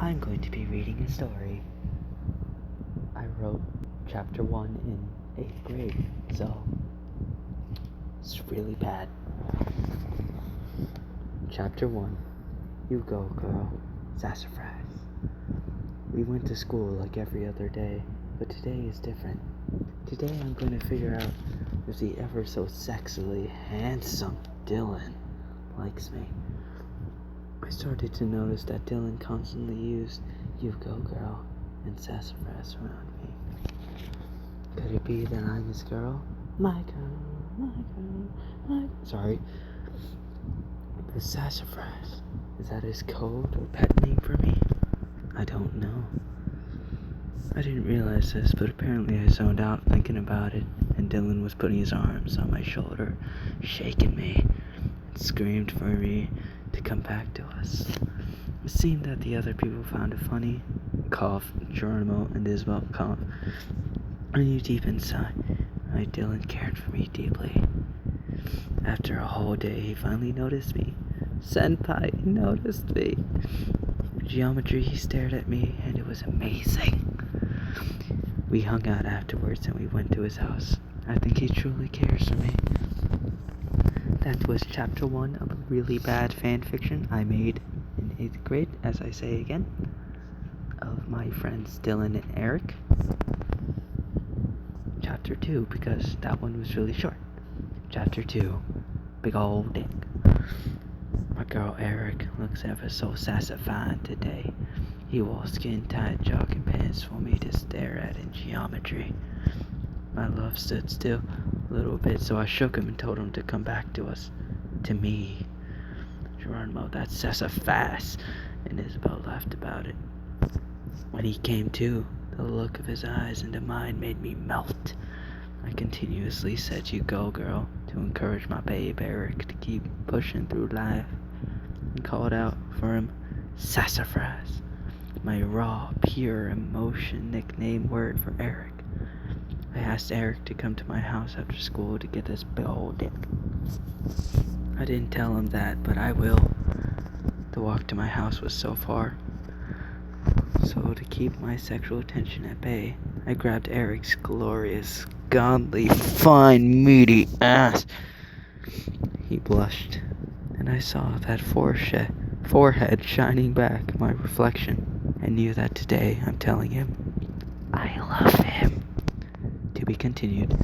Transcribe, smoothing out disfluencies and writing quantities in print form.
I'm going to be reading a story. I wrote chapter 1 in 8th grade, so it's really bad. Chapter 1. You go, girl. Sassafras. We went to school like every other day, but today is different. Today I'm going to figure out if the ever so sexily handsome Dylan likes me. I started to notice that Dylan constantly used "you go girl" and sassafras around me. Could it be that I'm his girl? My girl, my... Sorry. The sassafras, is that his code or pet name for me? I don't know. I didn't realize this, but apparently I zoned out thinking about it, and Dylan was putting his arms on my shoulder, shaking me, and screamed for me to come back to us. It seemed that the other people found it funny. Cough, Geronimo and Isabel cough. I knew deep inside, my Dylan cared for me deeply. After a whole day, he finally noticed me. Senpai noticed me. Geometry, he stared at me, and it was amazing. We hung out afterwards, and we went to his house. I think he truly cares for me. That was chapter 1 of a really bad fan fiction I made in 8th grade, as I say again, of my friends Dylan and Eric. Chapter 2, because that one was really short. Chapter 2, big old dick. My girl Eric looks ever so sassifying today. He wore skin-tight jogging pants for me to stare at in geometry. My love stood still a little bit, so I shook him and told him to come back to us. To me. Geronimo, that's sassafras, and Isabel laughed about it. When he came to, the look of his eyes into mine made me melt. I continuously said, "You go, girl," to encourage my babe Eric to keep pushing through life, and called out for him, "Sassafras," my raw, pure emotion nickname word for Eric. I asked Eric to come to my house after school to get this big old dick. I didn't tell him that, but I will. The walk to my house was so far. So to keep my sexual attention at bay, I grabbed Eric's glorious, godly, fine, meaty ass. He blushed, and I saw that forehead shining back my reflection, and knew that today I'm telling him I love him. To be continued.